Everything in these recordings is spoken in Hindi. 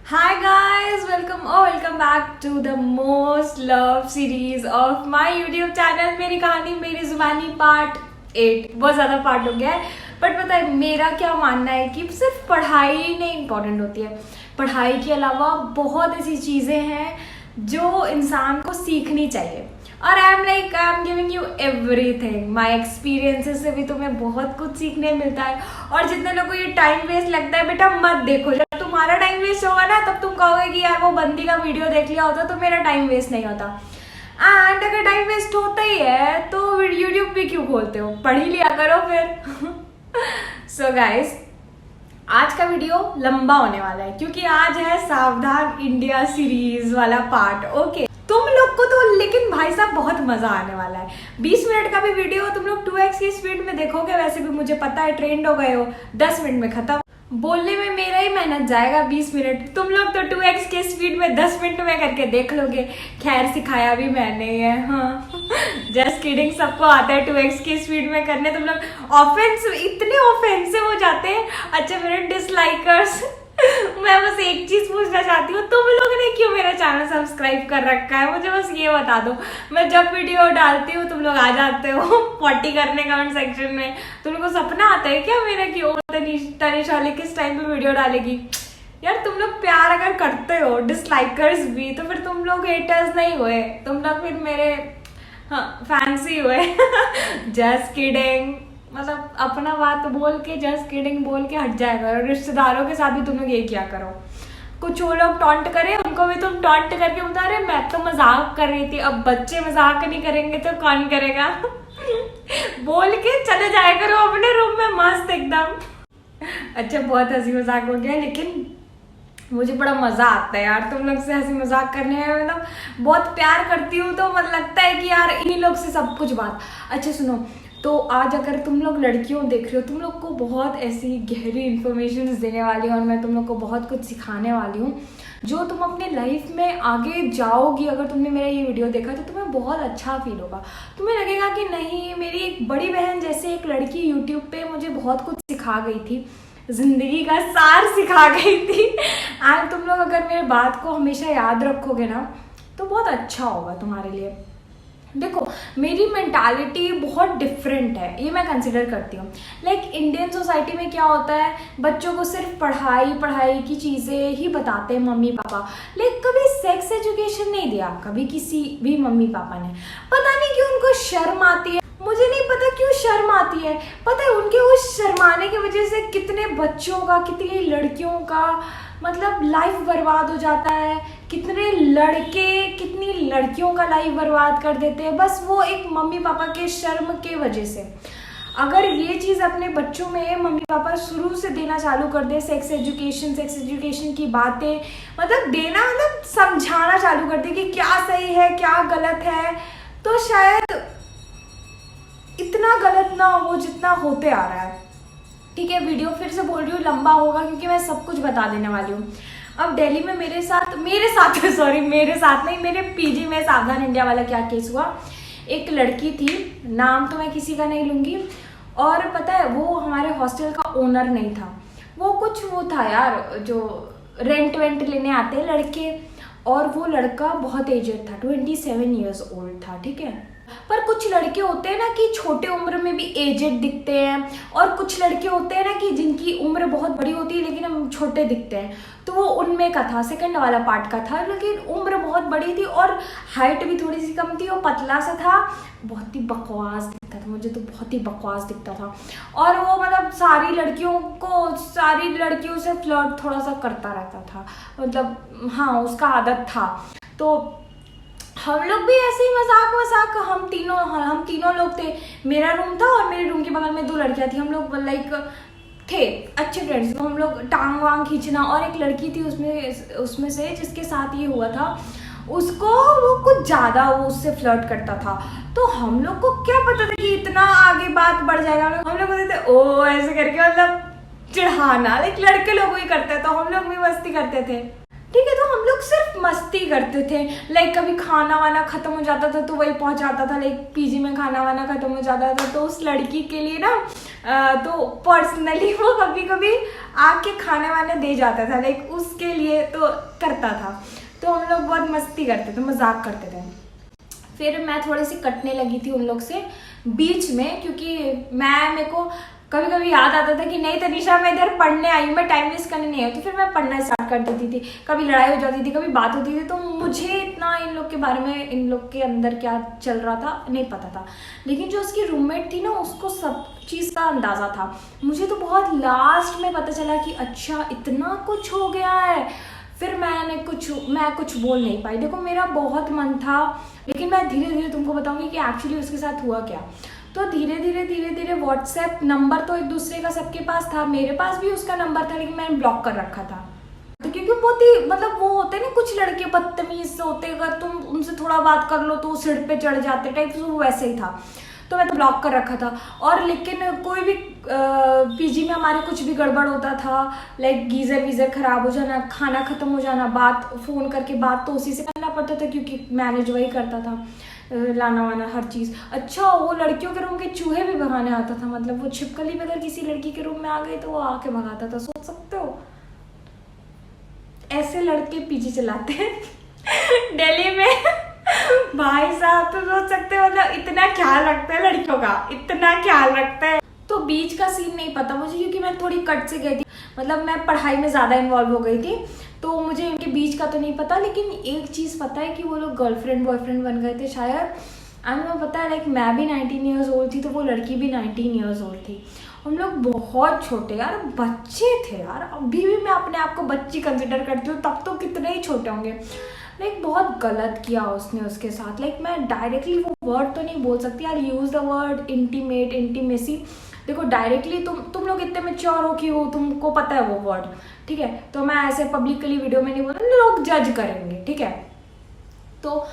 Hi guys, welcome back to the most loved series of my YouTube channel। मेरी कहानी मेरी जुबानी पार्ट 8। बहुत ज़्यादा पार्ट हो गया है, बट पता है मेरा क्या मानना है कि सिर्फ पढ़ाई ही नहीं इम्पोर्टेंट होती है। पढ़ाई के अलावा बहुत ऐसी चीज़ें हैं जो इंसान को सीखनी चाहिए। और I am giving you everything. My experiences से भी तुम्हें बहुत कुछ सीखने मिलता है। और जितने लोगों को ये टाइम वेस्ट लगता है, बेटा मत देखो। जब तुम्हारा टाइम वेस्ट होगा ना, तब तुम कहोगे कि यार वो बंदी का वीडियो देख लिया होता तो मेरा टाइम वेस्ट नहीं होता। एंड अगर टाइम वेस्ट होता ही है तो यूट्यूब भी क्यों खोलते हो, पढ़ ही लिया करो फिर। सो गाइज, आज का वीडियो लंबा होने वाला है क्योंकि आज है सावधान इंडिया सीरीज वाला पार्ट। ओके, तुम लोग को तो लेकिन भाई साहब बहुत मजा आने वाला है। 20 मिनट का भी वीडियो तुम लोग 2x की स्पीड में देखोगे। वैसे भी मुझे पता है ट्रेंड हो गए हो, 10 मिनट में खत्म। बोलने में मेरा ही मेहनत जाएगा 20 मिनट, तुम लोग तो 2x की स्पीड में 10 मिनट में करके देख लोगे। खैर सिखाया भी मैंने ही है, हाँ जस्ट किडिंग। सबको आता है 2x की स्पीड में करने। तुम लोग इतने ऑफेंसिव हो जाते हैं। अच्छा मेरे डिसलाइकर्स, मैं बस एक चीज पूछना चाहती हूँ, तुम लोगों ने क्यों मेरा चैनल सब्सक्राइब कर रखा है? मुझे बस ये बता दो। मैं जब वीडियो डालती हूँ तुम लोग आ जाते हो पॉटी करने कमेंट सेक्शन में। तुम लोग को सपना आता है क्या मेरा कि ओ तनिषा किस टाइम पे वीडियो डालेगी? यार तुम लोग प्यार अगर करते हो, डिसलाइकर्स भी, तो फिर तुम लोग हेटर्स नहीं हुए, तुम लोग फिर मेरे फैंस ही हुए। Just kidding. मतलब अपना बात बोल के जस्ट किडिंग बोल के हट जाएगा। और रिश्तेदारों के साथ भी तुम लोग ये क्या करो, कुछ वो लोग टॉन्ट करे उनको भी तुम टॉन्ट करके बता रहे मैं तो मजाक कर रही थी। अब बच्चे मजाक नहीं करेंगे तो कौन करेगा? बोल के चले जाया करो अपने रूम में मस्त एकदम। अच्छा बहुत हंसी मजाक हो गया, लेकिन मुझे बड़ा मजा आता है यार तुम लोग से हंसी मजाक करने में। मतलब बहुत प्यार करती हूँ तो मतलब लगता है कि यार इन्हीं लोग से सब कुछ बात। अच्छा सुनो, तो आज अगर तुम लोग लड़कियों देख रहे हो, तुम लोग को बहुत ऐसी गहरी इन्फॉर्मेशन देने वाली हूँ और मैं तुम लोग को बहुत कुछ सिखाने वाली हूँ जो तुम अपने लाइफ में आगे जाओगी। अगर तुमने मेरा ये वीडियो देखा तो तुम्हें बहुत अच्छा फील होगा। तुम्हें लगेगा कि नहीं, मेरी एक बड़ी बहन जैसे एक लड़की यूट्यूब पे मुझे बहुत कुछ सिखा गई थी, जिंदगी का सार सिखा गई थी। एंड तुम लोग अगर मेरे बात को हमेशा याद रखोगे ना तो बहुत अच्छा होगा तुम्हारे लिए। देखो मेरी मेंटालिटी बहुत डिफरेंट है, ये मैं कंसिडर करती हूँ। लाइक इंडियन सोसाइटी में क्या होता है, बच्चों को सिर्फ पढ़ाई की चीज़ें ही बताते हैं मम्मी पापा। लेकिन कभी सेक्स एजुकेशन नहीं दिया कभी किसी भी मम्मी पापा ने। पता नहीं क्यों उनको शर्म आती है, मुझे नहीं पता क्यों शर्म आती है। पता है उनके उस शर्माने की वजह से कितने बच्चों का, कितनी लड़कियों का मतलब लाइफ बर्बाद हो जाता है। कितने लड़के कितनी लड़कियों का लाइफ बर्बाद कर देते हैं बस वो एक मम्मी पापा के शर्म के वजह से। अगर ये चीज़ अपने बच्चों में मम्मी पापा शुरू से देना चालू कर दे, सेक्स एजुकेशन की बातें मतलब देना, मतलब समझाना चालू कर दे कि क्या सही है क्या गलत है, तो शायद इतना गलत ना हो जितना होते आ रहा है। ठीक है, वीडियो फिर से बोल रही हूँ लंबा होगा क्योंकि मैं सब कुछ बता देने वाली हूँ। अब दिल्ली में मेरे साथ नहीं, मेरे पीजी में सावधान इंडिया वाला क्या केस हुआ। एक लड़की थी, नाम तो मैं किसी का नहीं लूँगी, और पता है वो हमारे हॉस्टल का ओनर नहीं था, वो था यार जो रेंट वेंट लेने आते हैं लड़के। और वो लड़का बहुत एजेड था, 27 ईयर्स ओल्ड था। ठीक है, पर कुछ लड़के होते हैं ना कि छोटे उम्र में भी एजेड दिखते हैं, और कुछ लड़के होते हैं ना कि जिनकी उम्र बहुत बड़ी होती है लेकिन हम छोटे दिखते हैं। तो वो उनमें का था, सेकंड वाला पार्ट का था, लेकिन उम्र बहुत बड़ी थी और हाइट भी थोड़ी सी कम थी और पतला सा था। बहुत ही बकवास दिखता था, मुझे तो बहुत ही बकवास दिखता था। और वो मतलब सारी लड़कियों से फ्लर्ट थोड़ा सा करता रहता था, मतलब हाँ उसका आदत था। तो हम लोग भी ऐसे ही मजाक हम तीनों लोग थे। मेरा रूम था और मेरे रूम के बगल में 2 लड़कियां थी। हम लोग लाइक थे अच्छे फ्रेंड्स, तो हम लोग टांग वांग खींचना। और एक लड़की थी उसमें से जिसके साथ ये हुआ था, उसको वो कुछ ज़्यादा वो उससे फ्लर्ट करता था। तो हम लोग को क्या पता था कि इतना आगे बात बढ़ जाएगा। हम लोग बोलते थे ओ ऐसे करके, मतलब चिढ़ाना, लाइक लड़के लोग ही करते, तो हम लोग भी मस्ती करते थे। ठीक है। तो हम लोग सिर्फ मस्ती करते थे, लाइक कभी खाना वाना खत्म हो जाता था तो वही पहुंच जाता था, लाइक पीजी में खाना वाना खत्म हो जाता था तो उस लड़की के लिए ना तो पर्सनली वो कभी कभी आके खाने वाने दे जाता था, लाइक उसके लिए तो करता था। तो हम लोग बहुत मस्ती करते थे, मजाक करते थे। फिर मैं थोड़ी सी कटने लगी थी उन लोग से बीच में, क्योंकि मेरे को कभी कभी याद आता था कि नहीं तनीषा मैं इधर पढ़ने आई हूँ, मैं टाइम वेस्ट करने नहीं आई। तो फिर मैं पढ़ना स्टार्ट कर देती थी, कभी लड़ाई हो जाती थी, कभी बात होती थी। तो मुझे इतना इन लोग के बारे में, इन लोग के अंदर क्या चल रहा था नहीं पता था, लेकिन जो उसकी रूममेट थी ना उसको सब चीज़ का अंदाज़ा था। मुझे तो बहुत लास्ट में पता चला कि अच्छा इतना कुछ हो गया है। फिर मैं कुछ बोल नहीं पाई। देखो मेरा बहुत मन था, लेकिन मैं धीरे धीरे तुमको बताऊंगी कि एक्चुअली उसके साथ हुआ क्या। तो धीरे धीरे व्हाट्सएप नंबर तो एक दूसरे का सबके पास था, मेरे पास भी उसका नंबर था, लेकिन मैंने ब्लॉक कर रखा था। तो क्योंकि बहुत ही मतलब वो होते ना कुछ लड़के बदतमीज होते, अगर तुम उनसे थोड़ा बात कर लो तो सिर पे चढ़ जाते टाइप, वो वैसे ही था। तो मैं तो ब्लॉक कर रखा था। और लेकिन कोई भी पीजी में हमारे कुछ भी गड़बड़ होता था, लाइक गीज़र वीज़र ख़राब हो जाना, खाना ख़त्म हो जाना, बात फ़ोन करके बात तो उसी से करना पड़ता था, क्योंकि मैनेज वही करता था, लाना वाना हर चीज़। अच्छा वो लड़कियों के रूम के चूहे भी भगाने आता था, मतलब वो छिपकली भी अगर किसी लड़की के रूम में आ गई तो वो आके भगाता था। सोच सकते हो ऐसे लड़के पीजी चलाते हैं दिल्ली में भाई साहब। तो सोच सकते हो मतलब इतना ख्याल रखते हैं लड़कियों का, इतना ख्याल रखते हैं। तो बीच का सीन नहीं पता मुझे, क्योंकि मैं थोड़ी कट से गई थी, मतलब मैं पढ़ाई में ज़्यादा इन्वॉल्व हो गई थी, तो मुझे इनके बीच का तो नहीं पता। लेकिन एक चीज़ पता है कि वो लोग गर्लफ्रेंड बॉयफ्रेंड बन गए थे शायद। एंड मैं पता है लाइक मैं भी 19 ईयर्स ओल्ड थी, तो वो लड़की भी 19 ईयर्स ओल्ड थी। हम लोग बहुत छोटे यार, बच्चे थे यार। अभी भी मैं अपने आप को बच्ची कंसिडर करती हूँ, तब तो कितने ही छोटे होंगे। लाइक बहुत गलत किया उसने उसके साथ। लाइक मैं डायरेक्टली वो वर्ड तो नहीं बोल सकती यार, use the word intimate, intimacy. देखो डायरेक्टली तुम लोग इतने मैच्योर हो कि वो तुमको पता है वो वर्ड, ठीक है। तो मैं ऐसे पब्लिकली वीडियो में नहीं बोल, लोग जज करेंगे, ठीक है। तो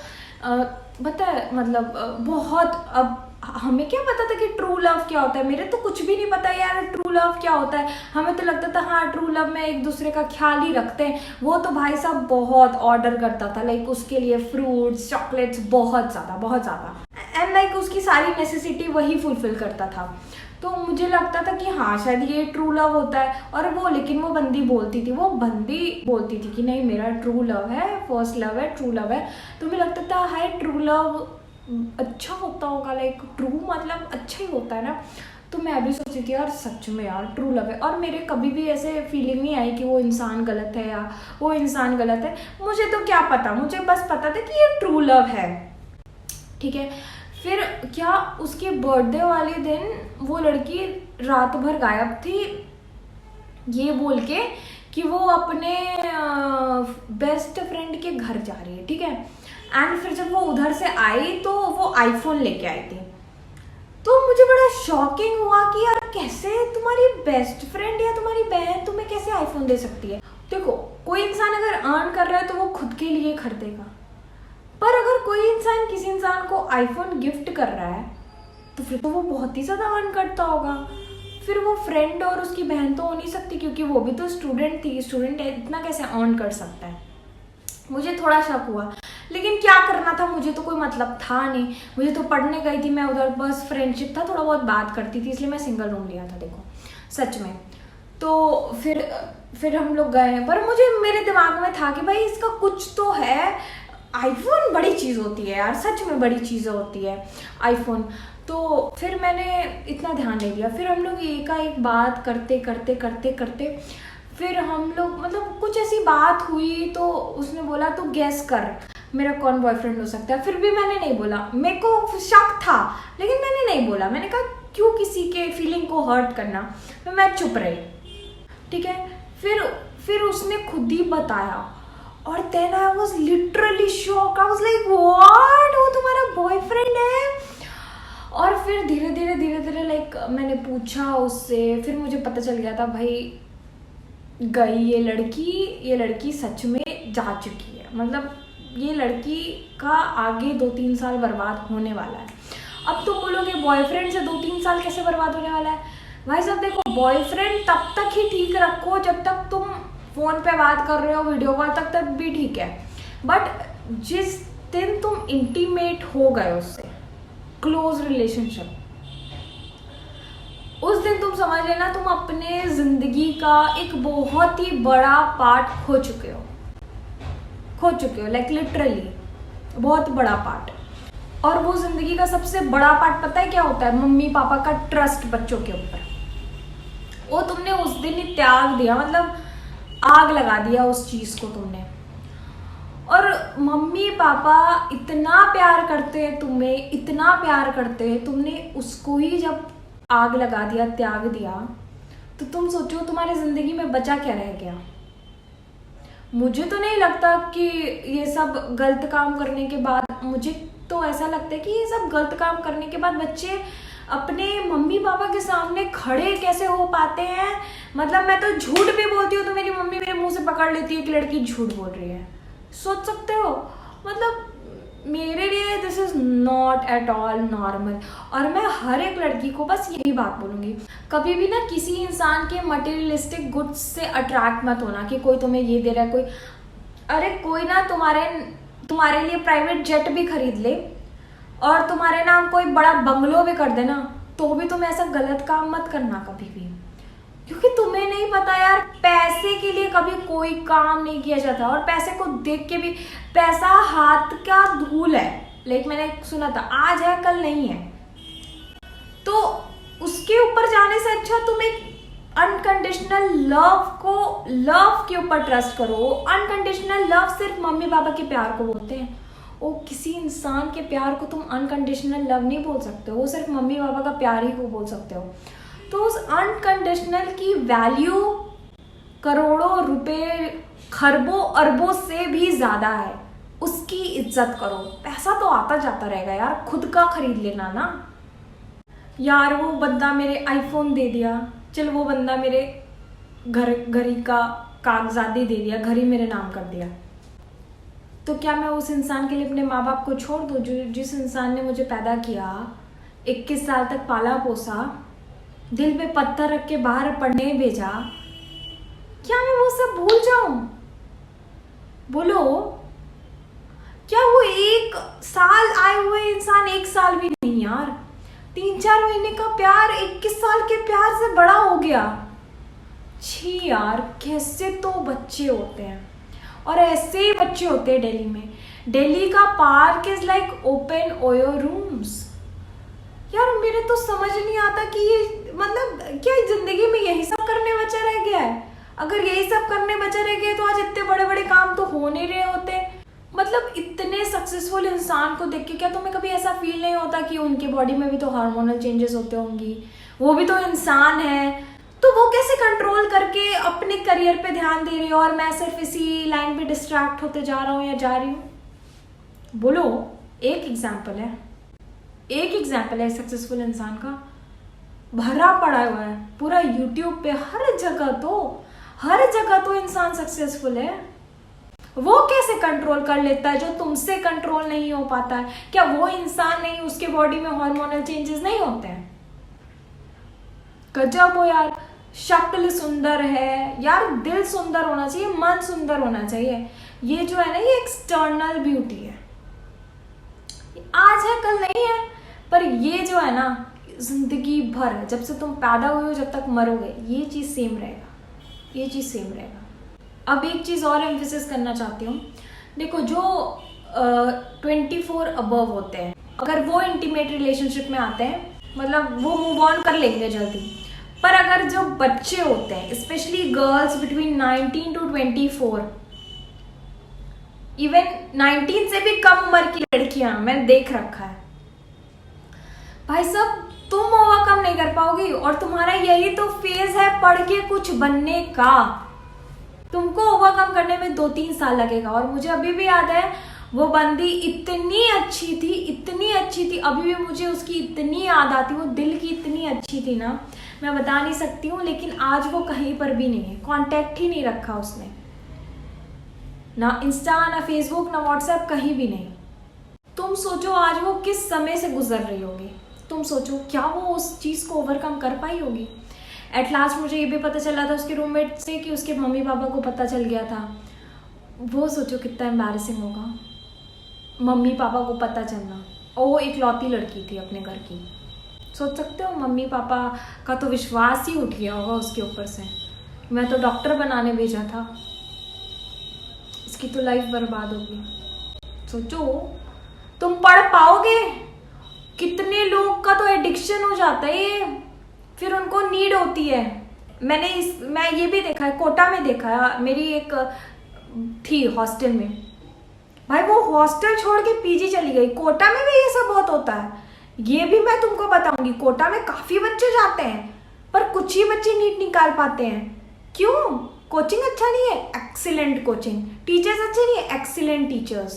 पता है मतलब बहुत, अब हमें क्या पता था कि ट्रू लव क्या होता है। मेरे तो कुछ भी नहीं पता यार ट्रू लव क्या होता है। हमें तो लगता था हाँ ट्रू लव में एक दूसरे का ख्याल ही रखते हैं। वो तो भाई साहब बहुत ऑर्डर करता था, लाइक उसके लिए फ्रूट्स चॉकलेट्स बहुत ज़्यादा, एंड लाइक उसकी सारी नेसेसिटी वही फुलफिल करता था। तो मुझे लगता था कि हाँ शायद ये ट्रू लव होता है। और वो लेकिन वो बंदी बोलती थी कि नहीं मेरा ट्रू लव है, फर्स्ट लव है, ट्रू लव है। तो मुझे लगता था हाय ट्रू लव अच्छा होता होगा, लाइक ट्रू मतलब अच्छा ही होता है ना। तो मैं भी सोचती थी यार सच में यार ट्रू लव है। और मेरे कभी भी ऐसे फीलिंग नहीं आई कि वो इंसान गलत है या वो इंसान गलत है। मुझे तो क्या पता, मुझे बस पता था कि ये ट्रू लव है, ठीक है। फिर क्या उसके बर्थडे वाले दिन वो लड़की रात भर गायब थी, ये बोल के कि वो अपने बेस्ट फ्रेंड के घर जा रही है, ठीक है। एंड फिर जब वो उधर से आई तो वो आईफोन लेके आई थी। तो मुझे बड़ा शॉकिंग हुआ कि यार कैसे तुम्हारी बेस्ट फ्रेंड या तुम्हारी बहन तुम्हें कैसे आईफोन दे सकती है। देखो कोई इंसान अगर अर्न कर रहा है तो वो खुद के लिए खरीदेगा, पर अगर कोई इंसान किसी इंसान को आईफोन गिफ्ट कर रहा है तो फिर तो वो बहुत ही ज़्यादा अर्न करता होगा। फिर वो फ्रेंड और उसकी बहन तो हो नहीं सकती, क्योंकि वो भी तो स्टूडेंट थी। स्टूडेंट इतना कैसे अर्न कर सकता है। मुझे थोड़ा शक हुआ, लेकिन क्या करना था, मुझे तो कोई मतलब था नहीं। मुझे तो पढ़ने गई थी मैं उधर, बस फ्रेंडशिप था, थोड़ा बहुत बात करती थी, इसलिए मैं सिंगल रूम लिया था। देखो सच में। तो फिर हम लोग गए, पर मुझे मेरे दिमाग में था कि भाई इसका कुछ तो है। आईफोन बड़ी चीज़ होती है यार, सच में बड़ी चीज़ होती है आईफोन। तो फिर मैंने इतना ध्यान नहीं दिया। फिर हम लोग एक बात करते फिर हम लोग मतलब कुछ ऐसी बात हुई, तो उसने बोला तो गैस कर मेरा कौन बॉयफ्रेंड हो सकता है। फिर भी मैंने नहीं बोला, मेरे को शक था, लेकिन मैंने नहीं बोला। मैंने कहा क्यों किसी के फीलिंग को हर्ट करना, तो मैं चुप रही, ठीक है। फिर उसने खुद ही बताया, और then I was literally shock. I was like what, वो तुम्हारा बॉयफ्रेंड है। और फिर धीरे धीरे लाइक मैंने पूछा उससे, फिर मुझे पता चल गया था भाई गई ये लड़की सच में जा चुकी है। मतलब ये लड़की का आगे 2-3 साल बर्बाद होने वाला है। अब तो बोलोगे बॉयफ्रेंड से 2-3 साल कैसे बर्बाद होने वाला है। भाई साहब देखो, बॉयफ्रेंड तब तक ही ठीक रखो जब तक तुम फ़ोन पे बात कर रहे हो वीडियो कॉल तक तब भी ठीक है, बट जिस दिन तुम इंटीमेट हो गए उससे, क्लोज रिलेशनशिप, उस दिन तुम समझ लेना तुम अपने ज़िंदगी का एक बहुत ही बड़ा पार्ट खो चुके हो, लाइक लिटरली बहुत बड़ा पार्ट। और वो ज़िंदगी का सबसे बड़ा पार्ट पता है क्या होता है? मम्मी पापा का ट्रस्ट बच्चों के ऊपर। वो तुमने उस दिन ही त्याग दिया, मतलब आग लगा दिया उस चीज़ को तुमने। और मम्मी पापा इतना प्यार करते हैं तुम्हें, इतना प्यार करते हैं, तुमने उसको ही जब आग लगा दिया, त्याग दिया, तो तुम सोचो तुम्हारी ज़िंदगी में बचा क्या रह गया। मुझे तो नहीं लगता कि ये सब गलत काम करने के बाद, मुझे तो ऐसा लगता है कि ये सब गलत काम करने के बाद बच्चे अपने मम्मी पापा के सामने खड़े कैसे हो पाते हैं। मतलब मैं तो झूठ भी बोलती हूँ तो मेरी मम्मी मेरे मुंह से पकड़ लेती है कि लड़की झूठ बोल रही है। सोच सकते हो, मतलब मेरे लिए this is not at all normal. और मैं हर एक लड़की को बस यही बात बोलूँगी, कभी भी ना किसी इंसान के मटेरियलिस्टिक गुड्स से अट्रैक्ट मत होना कि कोई तुम्हें ये दे रहा है, अरे कोई ना तुम्हारे लिए प्राइवेट जेट भी खरीद ले और तुम्हारे नाम कोई बड़ा बंगलो भी कर देना, तो भी तुम ऐसा गलत काम मत करना कभी भी, क्योंकि तुम्हें नहीं पता यार, पैसे के लिए कभी कोई काम नहीं किया जाता। और पैसे को देख के भी, पैसा हाथ का धूल है, लाइक मैंने सुना था, आज है कल नहीं है, तो उसके ऊपर जाने से अच्छा तुम एक अनकंडीशनल लव के ऊपर ट्रस्ट करो। अनकंडीशनल लव सिर्फ मम्मी पापा के प्यार को बोलते हैं। वो किसी इंसान के प्यार को तुम अनकंडीशनल लव नहीं बोल सकते हो, वो सिर्फ मम्मी पापा का प्यार ही को बोल सकते हो। तो उस अनकंडीशनल की वैल्यू करोड़ों रुपए, खरबों अरबों से भी ज़्यादा है, उसकी इज्जत करो। पैसा तो आता जाता रहेगा यार, खुद का खरीद लेना ना यार। वो बंदा मेरे आईफोन दे दिया, चल वो बंदा मेरे घड़ी का कागजादी दे दिया, घर ही मेरे नाम कर दिया, तो क्या मैं उस इंसान के लिए अपने माँ बाप को छोड़ दूँ? जिस इंसान ने मुझे पैदा किया, 21 साल तक पाला पोसा, दिल पे पत्थर रख के बाहर पढ़ने भेजा, क्या मैं वो सब भूल जाऊं? बोलो, क्या वो 1 साल आए हुए इंसान 1 साल भी नहीं यार, 3-4 महीने का प्यार 21 साल के प्यार से बड़ा हो गया। छी यार, कैसे तो बच्चे होते हैं। और ऐसे ही बच्चे होते हैं दिल्ली में। दिल्ली का park is like open OYO rooms. यार मेरे तो समझ नहीं आता कि ये, मतलब क्या जिंदगी में यही सब करने बचा रह गया है? अगर यही सब करने बचा रह गया तो आज इतने बड़े बड़े काम तो हो नहीं रहे होते। मतलब इतने सक्सेसफुल इंसान को देख के क्या तुम्हें कभी ऐसा फील नहीं होता कि उनके बॉडी में भी तो हार्मोनल चेंजेस होते होंगी, वो भी तो इंसान है, तो वो कैसे कंट्रोल करके अपने करियर पे ध्यान दे रही हो और मैं सिर्फ इसी लाइन पे डिस्ट्रैक्ट होते जा रहा हूँ या जा रही हूँ? बोलो, एक एग्जाम्पल है सक्सेसफुल इंसान का, भरा पड़ा हुआ है पूरा यूट्यूब पे, हर जगह तो इंसान सक्सेसफुल है। वो कैसे कंट्रोल कर लेता है जो तुमसे कंट्रोल नहीं हो पाता है? क्या वो इंसान नहीं, उसके बॉडी में हार्मोनल चेंजेस नहीं होते हैं? गजब हो यार। शक्ल सुंदर है यार, दिल सुंदर होना चाहिए, मन सुंदर होना चाहिए। ये जो है ना, ये एक्सटर्नल ब्यूटी है, आज है कल नहीं है, पर ये जो है ना जिंदगी भर, जब से तुम पैदा हुए हो जब तक मरोगे, ये चीज़ सेम रहेगा। अब एक चीज़ और एम्फेसिस करना चाहती हूँ, देखो जो 24 अबव होते हैं, अगर वो इंटीमेट रिलेशनशिप में आते हैं, मतलब वो मूव ऑन कर लेंगे जल्दी। पर अगर जो बच्चे होते हैं, specially girls between 19 to 24, even 19 से भी कम उम्र की लड़कियां मैंने देख रखा है, भाई साहब तुम ओवरकम नहीं कर पाओगी। और तुम्हारा यही तो फेज है पढ़ के कुछ बनने का, तुमको ओवरकम करने में 2-3 साल लगेगा। और मुझे अभी भी याद है, वो बंदी इतनी अच्छी थी, अभी भी मुझे उसकी इतनी याद आती, वो दिल की इतनी अच्छी थी ना, मैं बता नहीं सकती हूँ। लेकिन आज वो कहीं पर भी नहीं है, कांटेक्ट ही नहीं रखा उसने, ना इंस्टा, ना फेसबुक, ना व्हाट्सएप, कहीं भी नहीं। तुम सोचो आज वो किस समय से गुजर रही होगी, तुम सोचो क्या वो उस चीज़ को ओवरकम कर पाई होगी? एट लास्ट मुझे ये भी पता चला था उसके रूममेट से कि उसके मम्मी पापा को पता चल गया था। वो सोचो कितना एम्बैरेसिंग होगा, मम्मी पापा को पता चलना, और वो इकलौती लड़की थी अपने घर की। सोच सकते हो, मम्मी पापा का तो विश्वास ही उठ गया होगा उसके ऊपर से। मैं तो डॉक्टर बनाने भेजा था, इसकी तो लाइफ बर्बाद होगी। सोचो तुम पढ़ पाओगे? कितने लोग का तो एडिक्शन हो जाता है ये, फिर उनको नीड होती है। मैं ये भी देखा है, कोटा में देखा है, मेरी एक थी हॉस्टल में, भाई वो हॉस्टल छोड़ के पीजी चली गई। कोटा में भी ये सब बहुत होता है, ये भी मैं तुमको बताऊंगी। कोटा में काफी बच्चे जाते हैं पर कुछ ही बच्चे नीट निकाल पाते हैं। क्यों? कोचिंग अच्छा नहीं है, एक्सीलेंट कोचिंग, टीचर्स अच्छे नहीं है, एक्सीलेंट टीचर्स।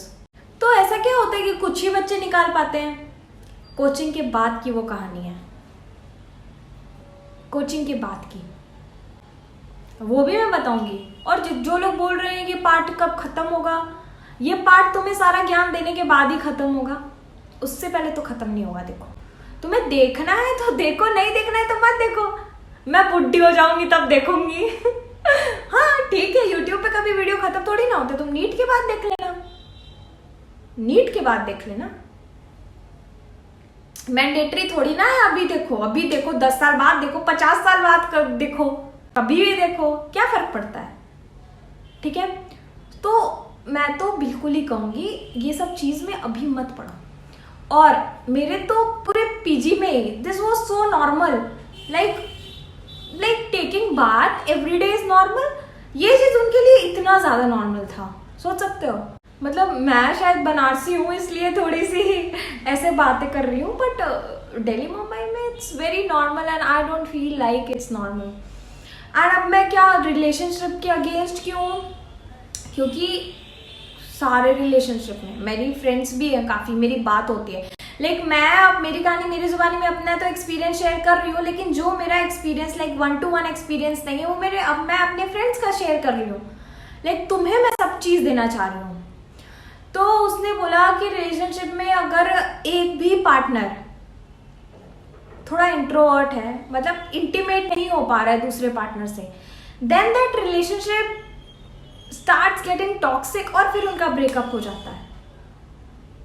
तो ऐसा क्या होता है कि कुछ ही बच्चे निकाल पाते हैं? कोचिंग के बाद की वो कहानी है, कोचिंग के बाद की, वो भी मैं बताऊंगी। और जो लोग बोल रहे हैं कि पार्ट कब खत्म होगा, ये पार्ट तुम्हें सारा ज्ञान देने के बाद ही खत्म होगा, उससे पहले तो खत्म नहीं होगा। देखो, तुम्हें देखना है तो देखो, नहीं देखना है तो मत देखो। मैं बुढ़ी हो जाऊंगी तब देखूंगी। हाँ ठीक है, यूट्यूब पे कभी वीडियो खत्म थोड़ी ना होते, तुम नीट के बाद देख लेना, नीट के बाद देख लेना। मैंडेटरी थोड़ी ना है अभी देखो, अभी देखो, 10 साल बाद देखो, 50 साल बाद देखो, कभी भी देखो, क्या फर्क पड़ता है? ठीक है, तो मैं तो बिल्कुल ही कहूंगी ये सब चीज में अभी मत पढ़ो। और मेरे तो पूरे पीजी में this was so normal, like taking bath everyday is normal. ये चीज उनके लिए इतना ज्यादा नॉर्मल था, सोच सकते हो। मतलब मैं शायद बनारसी हूँ इसलिए थोड़ी सी ऐसे बातें कर रही हूँ, बट दिल्ली मुंबई में it's very normal and I don't feel like it's normal. And अब मैं क्या रिलेशनशिप के अगेंस्ट क्यों? क्योंकि सारे रिलेशनशिप में मेरी फ्रेंड्स भी हैं, काफ़ी मेरी बात होती है, लेकिन मैं अब मेरी कहानी मेरी जुबानी में अपना तो एक्सपीरियंस शेयर कर रही हूँ, लेकिन जो मेरा एक्सपीरियंस लाइक 1-to-1 एक्सपीरियंस नहीं है, वो मैं अपने फ्रेंड्स का शेयर कर रही हूँ। लाइक तुम्हें मैं सब चीज़ देना चाह रही हूँ। तो उसने बोला कि रिलेशनशिप में अगर एक भी पार्टनर थोड़ा इंट्रोवर्ट है, मतलब इंटीमेट नहीं हो पा रहा है दूसरे पार्टनर से, then that relationship starts getting toxic और फिर उनका ब्रेकअप हो जाता है।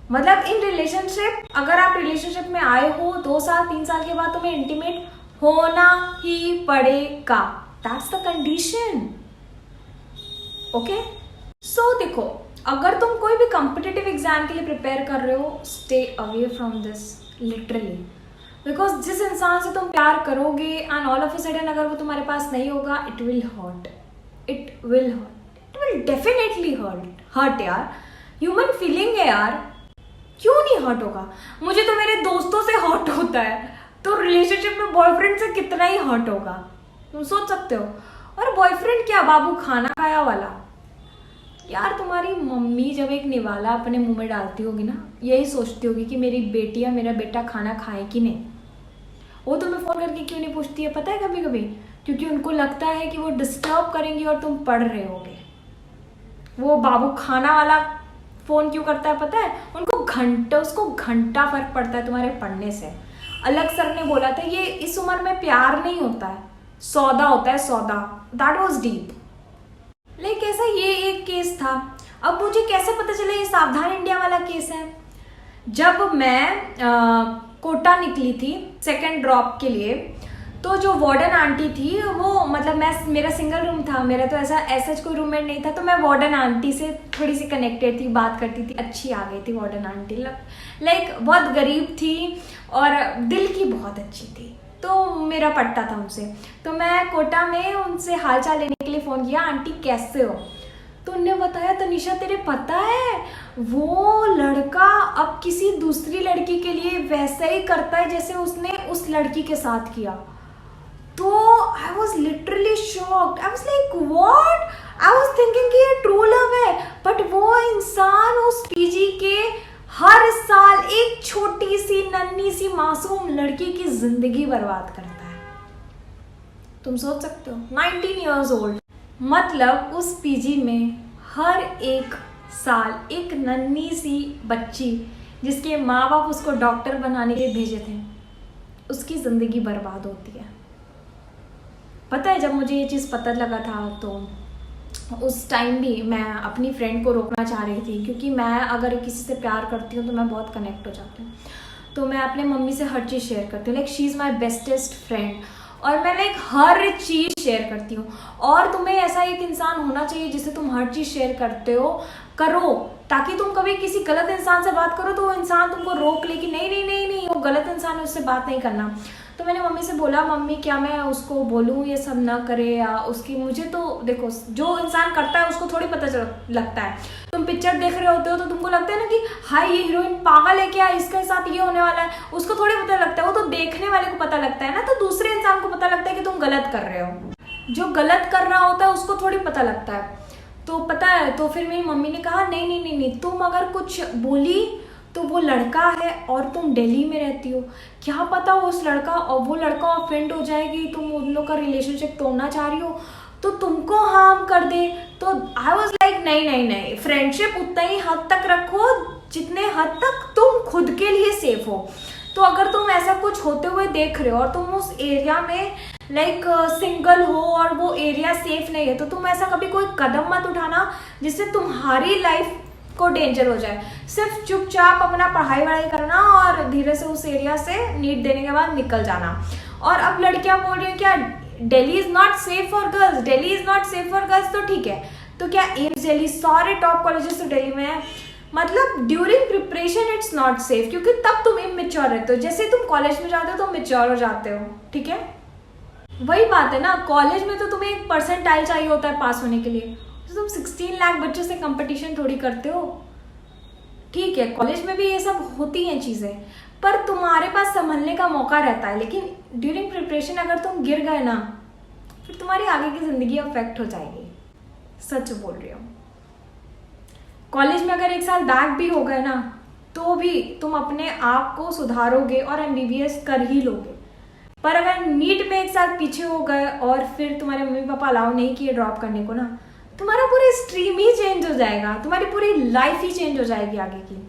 मतलब इन रिलेशनशिप, अगर आप रिलेशनशिप में आए हो 2 साल 3 साल के बाद तुम्हें इंटीमेट होना ही पड़ेगा, दैट्स द कंडीशन। ओके, सो देखो, अगर तुम कोई भी कॉम्पिटिटिव एग्जाम के लिए प्रिपेयर कर रहे हो, stay away from this literally, because जिस इंसान से तुम प्यार करोगे and all of a sudden अगर वो तुम्हारे पास नहीं होगा, it will hurt, it will definitely hurt यार। ह्यूमन फीलिंग है यार, क्यों नहीं हर्ट होगा? मुझे तो मेरे दोस्तों से हर्ट होता है, तो रिलेशनशिप में बॉयफ्रेंड से कितना ही हर्ट होगा, तुम सोच सकते हो। और बॉयफ्रेंड क्या, बाबू खाना खाया वाला यार। तुम्हारी मम्मी जब एक निवाला अपने मुंह में डालती होगी ना, यही सोचती होगी कि मेरी बेटी या मेरा बेटा खाना खाए कि नहीं। वो तुम्हें फोन करके क्यों नहीं पूछती है पता है? कभी कभी क्योंकि उनको लगता है कि वो डिस्टर्ब करेंगी और तुम पढ़ रहे होगे। वो बाबू खाना वाला फोन क्यों करता है पता है? उसको घंटा फर्क पड़ता है तुम्हारे पढ़ने से। अलग सर ने बोला था, ये इस उम्र में प्यार नहीं होता है, सौदा होता है, सौदा। That was deep. लेकिन ऐसा ये एक केस था। अब मुझे कैसे पता चला ये सावधान इंडिया वाला केस है? जब मैं कोटा निकली थी सेकंड ड्रॉप के लिए, तो जो वार्डन आंटी थी वो, मतलब मेरा सिंगल रूम था, मेरा तो ऐसा कोई रूममेट नहीं था, तो मैं वार्डन आंटी से थोड़ी सी कनेक्टेड थी, बात करती थी। अच्छी आ गई थी वार्डन आंटी, लाइक बहुत गरीब थी और दिल की बहुत अच्छी थी, तो मेरा पटता था उनसे। तो मैं कोटा में उनसे हालचाल लेने के लिए फ़ोन किया, आंटी कैसे हो? तो उनने बताया, तनिषा तेरे पता है वो लड़का अब किसी दूसरी लड़की के लिए वैसा ही करता है जैसे उसने उस लड़की के साथ किया। तो I was literally shocked. I was like what? I was thinking कि ये ट्रू लव है, बट वो इंसान उस पीजी के हर साल एक छोटी सी नन्ही सी मासूम लड़की की जिंदगी बर्बाद करता है। तुम सोच सकते हो, 19 years old, मतलब उस पीजी में हर एक साल एक नन्ही सी बच्ची जिसके माँ बाप उसको डॉक्टर बनाने के लिए भेजे थे, उसकी जिंदगी बर्बाद होती है। पता है जब मुझे ये चीज़ पता लगा था तो उस टाइम भी मैं अपनी फ्रेंड को रोकना चाह रही थी, क्योंकि मैं अगर किसी से प्यार करती हूँ तो मैं बहुत कनेक्ट हो जाती हूँ। तो मैं अपने मम्मी से हर चीज़ शेयर करती हूँ, like she is my bestest friend, और मैं लाइक हर चीज़ शेयर करती हूँ। और तुम्हें ऐसा एक इंसान होना चाहिए जिससे तुम हर चीज़ शेयर करते हो, करो, ताकि तुम कभी किसी गलत इंसान से बात करो तो वो इंसान तुमको रोक ले कि नहीं नहीं नहीं नहीं वो गलत इंसान है, उससे बात नहीं करना। तो मैंने मम्मी से बोला, मम्मी क्या मैं उसको बोलूँ ये सब ना करे, या उसकी, मुझे तो देखो जो इंसान करता है उसको थोड़ी पता लगता है। तुम पिक्चर देख रहे होते हो तो तुमको लगता है ना कि हाय ये हीरोइन पागल है क्या, इसके साथ ये होने वाला है, उसको थोड़ी पता लगता है, वो तो देखने वाले को पता लगता है ना। तो दूसरे इंसान को पता लगता है कि तुम गलत कर रहे हो, जो गलत कर रहा होता है उसको थोड़ी पता लगता है। तो पता है, तो फिर मेरी मम्मी ने कहा नहीं नहीं नहीं नहीं, तुम अगर कुछ बोली तो वो लड़का है और तुम दिल्ली में रहती हो, क्या पता उस लड़का और वो लड़का ऑफेंड हो जाए कि तुम उन लोग का रिलेशनशिप तोड़ना चाह रही हो तो तुमको हार्म कर दे। तो आई वॉज लाइक नहीं नहीं नहीं, फ्रेंडशिप उतना ही हद तक रखो जितने हद तक तुम खुद के लिए सेफ हो। तो अगर तुम ऐसा कुछ होते हुए देख रहे हो और तुम उस एरिया में लाइक सिंगल हो और वो एरिया सेफ नहीं है, तो तुम ऐसा कभी कोई कदम मत उठाना जिससे तुम्हारी लाइफ को डेंजर हो जाए। सिर्फ चुपचाप अपना पढ़ाई वढ़ाई करना और धीरे से उस एरिया से नीट देने के बाद निकल जाना। और अब लड़कियां बोल रही हैं क्या Delhi is not safe for girls, Delhi is not safe for girls, तो ठीक है, तो क्या एम्स दिल्ली सारे टॉप कॉलेजेस तो दिल्ली में है, मतलब during preparation it's not safe, क्योंकि तब तुम इमेच्योर रहते हो। जैसे तुम कॉलेज में जाते हो तो मेच्योर हो जाते हो, ठीक है, वही बात है ना। कॉलेज में तो तुम्हें एक परसेंटाइल चाहिए होता है पास होने के लिए, तो तुम 16 लाख बच्चों से कंपटीशन थोड़ी करते हो। ठीक है, कॉलेज में भी ये सब होती हैं चीज़ें, पर तुम्हारे पास संभलने का मौका रहता है। लेकिन ड्यूरिंग प्रिपरेशन अगर तुम गिर गए ना, फिर तुम्हारी आगे की ज़िंदगी अफेक्ट हो जाएगी, सच बोल रही हूँ। कॉलेज में अगर एक साल बैक भी हो गए ना, तो भी तुम अपने आप को सुधारोगे और MBBS कर ही लोगे। पर अगर नीट में एक साल पीछे हो गए और फिर तुम्हारे मम्मी पापा अलाउ नहीं किए ड्रॉप करने को ना, तुम्हारा पूरी स्ट्रीम ही चेंज हो जाएगा, तुम्हारी पूरी लाइफ ही चेंज हो जाएगी आगे की।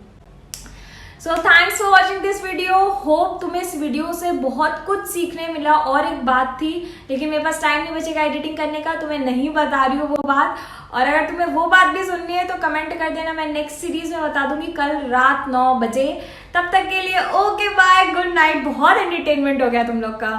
So thanks for watching this video, hope तुम्हें इस वीडियो से बहुत कुछ सीखने मिला। और एक बात थी, लेकिन मेरे पास टाइम नहीं बचेगा एडिटिंग करने का, तो मैं नहीं बता रही हूँ वो बात। और अगर तुम्हें वो बात भी सुननी है तो कमेंट कर देना, मैं नेक्स्ट सीरीज में बता दूंगी कल रात 9 बजे। तब तक के लिए ओके बाय, गुड नाइट। बहुत एंटरटेनमेंट हो गया तुम लोग का।